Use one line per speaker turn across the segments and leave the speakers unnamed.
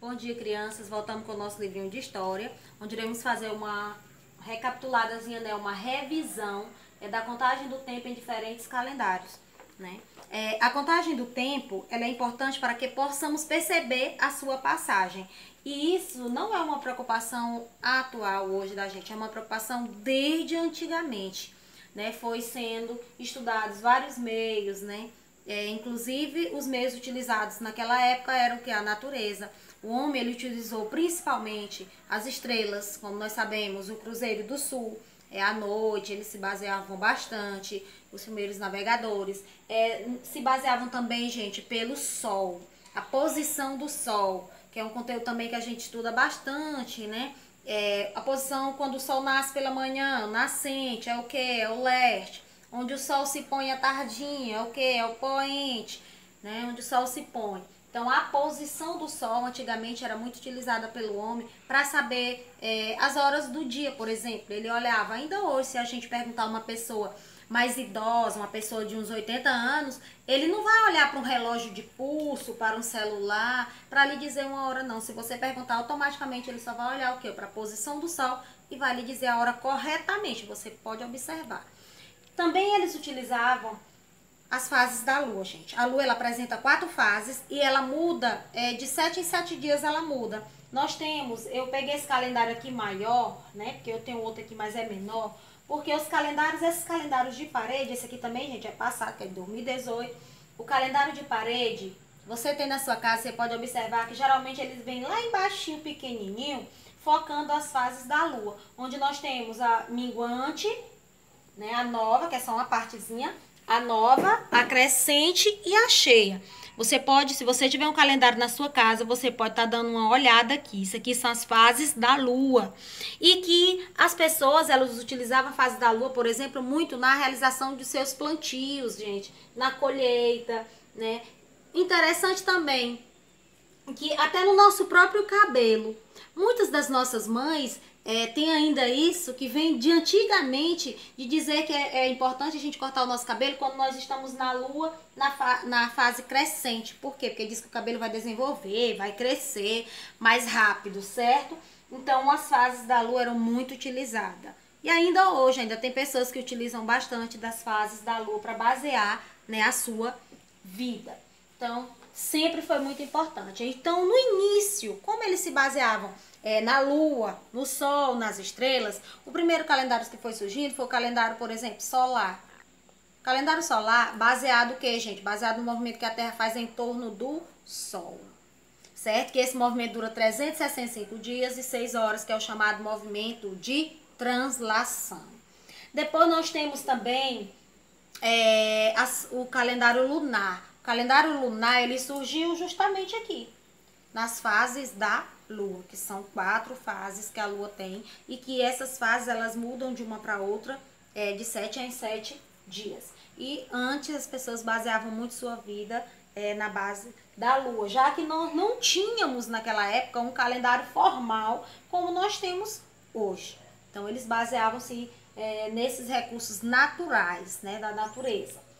Bom dia, crianças. Voltamos com o nosso livrinho de história, onde iremos fazer uma recapituladazinha, né? Uma revisão da contagem do tempo em diferentes calendários, né? A contagem do tempo, ela é importante para que possamos perceber a sua passagem. E isso não é uma preocupação atual hoje da gente, é uma preocupação desde antigamente, né? Foi sendo estudados vários meios, né? Inclusive, os meios utilizados naquela época eram o que? A natureza. O homem ele utilizou principalmente as estrelas, como nós sabemos, o Cruzeiro do Sul, à noite, eles se baseavam bastante, os primeiros navegadores. Se baseavam também, gente, pelo Sol, a posição do Sol, que é um conteúdo também que a gente estuda bastante, né? A posição quando o Sol nasce pela manhã, nascente, é o que? É o leste. Onde o sol se põe à tardinha, é o que? É o poente, né? Onde o sol se põe. Então, a posição do sol antigamente era muito utilizada pelo homem para saber as horas do dia, por exemplo. Ele olhava, ainda hoje, se a gente perguntar a uma pessoa mais idosa, uma pessoa de uns 80 anos, ele não vai olhar para um relógio de pulso, para um celular, para lhe dizer uma hora, não. Se você perguntar, automaticamente ele só vai olhar o quê? Para a posição do sol e vai lhe dizer a hora corretamente. Você pode observar. Também eles utilizavam as fases da lua, gente. A lua, ela apresenta 4 fases e ela muda, de 7 em 7 dias ela muda. Nós temos, eu peguei esse calendário aqui maior, né, porque eu tenho outro aqui, mas é menor, porque os calendários, esses calendários de parede, esse aqui também, gente, é passado, que é de 2018. O calendário de parede, você tem na sua casa, você pode observar que geralmente eles vêm lá embaixo, pequenininho, focando as fases da lua, onde nós temos a minguante, né, a nova, que é só uma partezinha, a nova, a crescente e a cheia. Você pode, se você tiver um calendário na sua casa, você pode estar dando uma olhada aqui. Isso aqui são as fases da lua. E que as pessoas, elas utilizavam a fase da lua, por exemplo, muito na realização de seus plantios, gente, na colheita, né? Interessante também que até no nosso próprio cabelo, muitas das nossas mães tem ainda isso que vem de antigamente, de dizer que é importante a gente cortar o nosso cabelo quando nós estamos na lua, na fase crescente. Por quê? Porque diz que o cabelo vai desenvolver, vai crescer mais rápido, certo? Então as fases da lua eram muito utilizadas. E ainda hoje, ainda tem pessoas que utilizam bastante das fases da lua para basear, né, a sua vida. Então, sempre foi muito importante. Então, no início, como eles se baseavam na lua, no sol, nas estrelas, o primeiro calendário que foi surgindo foi o calendário, por exemplo, solar. O calendário solar baseado o quê, gente? Baseado no movimento que a Terra faz em torno do Sol. Certo? Que esse movimento dura 365 dias e 6 horas, que é o chamado movimento de translação. Depois nós temos também o calendário lunar. O calendário lunar, ele surgiu justamente aqui, nas fases da lua, que são 4 fases que a lua tem, e que essas fases, elas mudam de uma para outra, de 7 em 7 dias. E antes as pessoas baseavam muito sua vida na base da lua, já que nós não tínhamos naquela época um calendário formal como nós temos hoje. Então eles baseavam-se nesses recursos naturais, né, da natureza.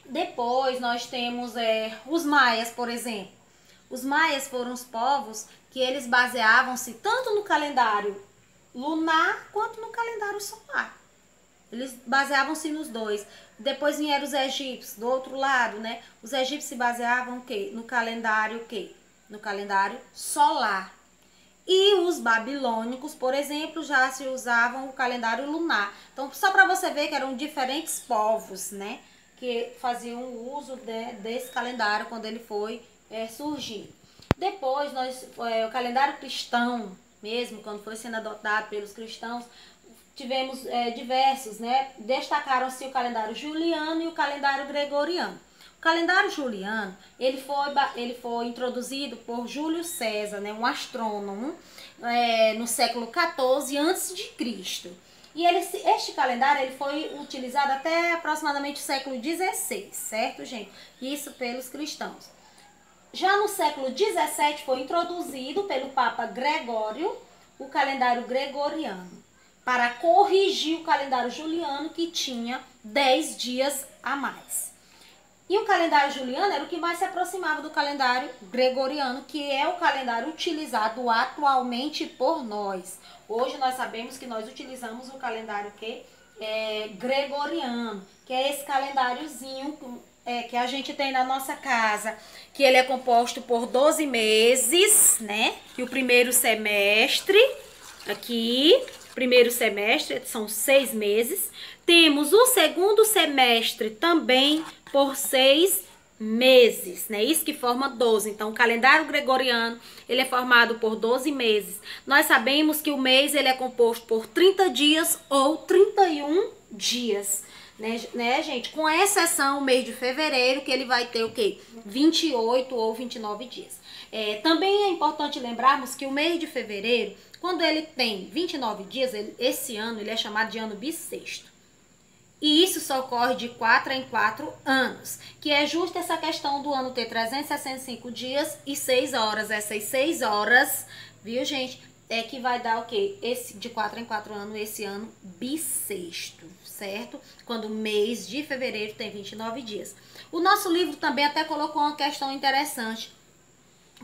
Depois nós temos os maias, por exemplo. Os maias foram os povos que eles baseavam-se tanto no calendário lunar quanto no calendário solar. Eles baseavam-se nos dois. Depois vieram os egípcios, do outro lado, né? Os egípcios se baseavam o quê? No calendário o quê? No calendário solar. E os babilônicos, por exemplo, já se usavam o calendário lunar. Então, só para você ver que eram diferentes povos, né, que faziam uso desse calendário quando ele foi surgir. Depois, o calendário cristão, mesmo, quando foi sendo adotado pelos cristãos, tivemos diversos, né? Destacaram-se o calendário juliano e o calendário gregoriano. O calendário juliano, ele foi introduzido por Júlio César, né, um astrônomo, no século XIV a.C. E este calendário ele foi utilizado até aproximadamente o século XVI, certo, gente? Isso pelos cristãos. Já no século XVII foi introduzido pelo Papa Gregório o calendário gregoriano, para corrigir o calendário juliano, que tinha 10 dias a mais. E o calendário juliano era o que mais se aproximava do calendário gregoriano, que é o calendário utilizado atualmente por nós. Hoje nós sabemos que nós utilizamos o calendário gregoriano, que é esse calendáriozinho que a gente tem na nossa casa, que ele é composto por 12 meses, né? E o primeiro semestre, primeiro semestre são 6 meses. Temos o segundo semestre também por 6 meses, né? Isso que forma 12. Então, o calendário gregoriano, ele é formado por 12 meses. Nós sabemos que o mês, ele é composto por 30 dias ou 31 dias, né, gente? Com exceção o mês de fevereiro, que ele vai ter o quê? 28 ou 29 dias. Também é importante lembrarmos que o mês de fevereiro, quando ele tem 29 dias, esse ano, ele é chamado de ano bissexto. E isso só ocorre de 4 em 4 anos, que é justo essa questão do ano ter 365 dias e 6 horas. Essas 6 horas, viu, gente, é que vai dar o quê? De 4 em 4 anos, esse ano bissexto, certo? Quando o mês de fevereiro tem 29 dias. O nosso livro também até colocou uma questão interessante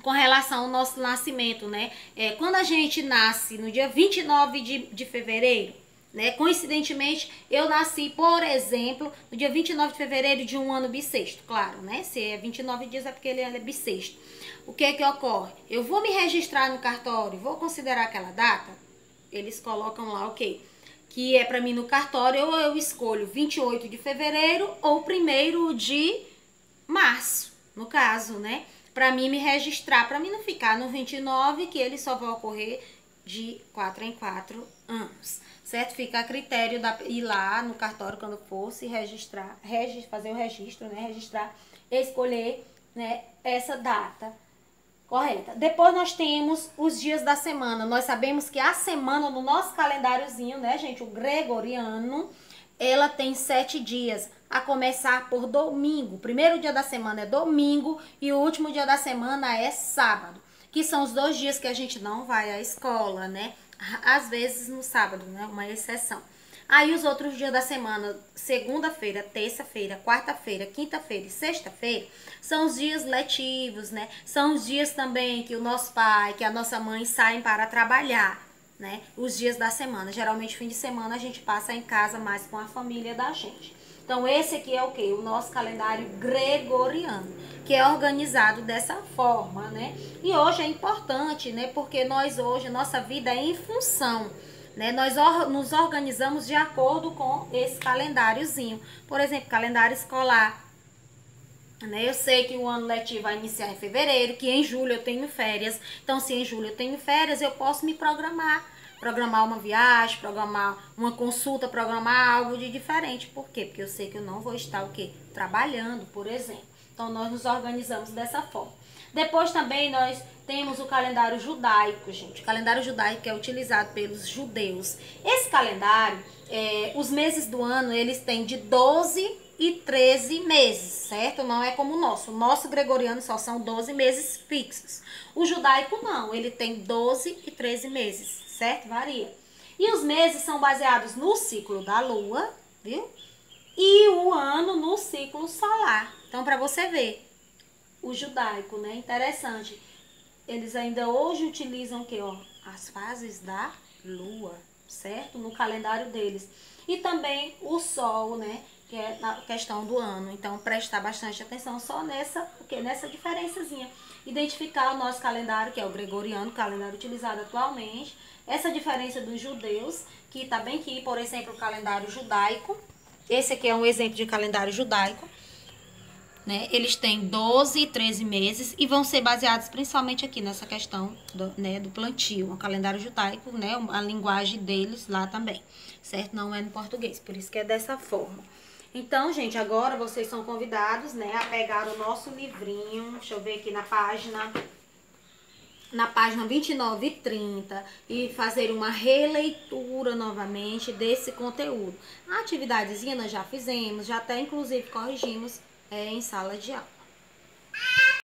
com relação ao nosso nascimento, né? Quando a gente nasce no dia 29 de fevereiro, né? Coincidentemente, eu nasci, por exemplo, no dia 29 de fevereiro de um ano bissexto, claro, né? Se é 29 dias é porque ele é bissexto. O que ocorre? Eu vou me registrar no cartório, vou considerar aquela data, eles colocam lá o quê? Que é para mim no cartório, ou eu escolho 28 de fevereiro ou 1º de março, no caso, né? Para mim me registrar, para mim não ficar no 29, que ele só vai ocorrer de 4 em 4 anos. Certo? Fica a critério ir lá no cartório quando for se registrar, fazer o registro, né? Registrar, escolher, né, essa data correta. Depois nós temos os dias da semana. Nós sabemos que a semana no nosso calendáriozinho, né, gente, o gregoriano, ela tem 7 dias, a começar por domingo. O primeiro dia da semana é domingo e o último dia da semana é sábado, que são os 2 dias que a gente não vai à escola, né? Às vezes no sábado, né? Uma exceção. Aí os outros dias da semana, segunda-feira, terça-feira, quarta-feira, quinta-feira e sexta-feira, são os dias letivos, né? São os dias também que o nosso pai, que a nossa mãe saem para trabalhar, né? Os dias da semana. Geralmente, fim de semana, a gente passa em casa mais com a família da gente. Então, esse aqui é o quê? O nosso calendário gregoriano, que é organizado dessa forma, né? E hoje é importante, né? Porque nós hoje, nossa vida é em função, né? Nós nos organizamos de acordo com esse calendáriozinho. Por exemplo, calendário escolar, né? Eu sei que o ano letivo vai iniciar em fevereiro, que em julho eu tenho férias. Então, se em julho eu tenho férias, eu posso me programar uma viagem, programar uma consulta, programar algo de diferente. Por quê? Porque eu sei que eu não vou estar o quê? Trabalhando, por exemplo. Então, nós nos organizamos dessa forma. Depois também nós temos o calendário judaico, gente. O calendário judaico é utilizado pelos judeus. Esse calendário, os meses do ano, eles têm de 12 e 13 meses, certo? Não é como o nosso. O nosso gregoriano só são 12 meses fixos. O judaico não, ele tem 12 e 13 meses, certo? Varia. E os meses são baseados no ciclo da lua, viu? E o ano no ciclo solar. Então, para você ver, o judaico, né? Interessante. Eles ainda hoje utilizam o quê? Ó, as fases da lua, certo? No calendário deles. E também o sol, né? Que é na questão do ano. Então, prestar bastante atenção só nessa diferençazinha. Identificar o nosso calendário, que é o gregoriano, calendário utilizado atualmente. Essa diferença dos judeus, que tá bem aqui, por exemplo, o calendário judaico. Esse aqui é um exemplo de calendário judaico, né? Eles têm 12 e 13 meses e vão ser baseados principalmente aqui nessa questão do plantio. O calendário judaico, né? A linguagem deles lá também, certo? Não é no português, por isso que é dessa forma. Então, gente, agora vocês são convidados, né, a pegar o nosso livrinho. Deixa eu ver aqui na página 29 e 30 e fazer uma releitura novamente desse conteúdo. A atividadezinha nós já fizemos, já até inclusive corrigimos em sala de aula.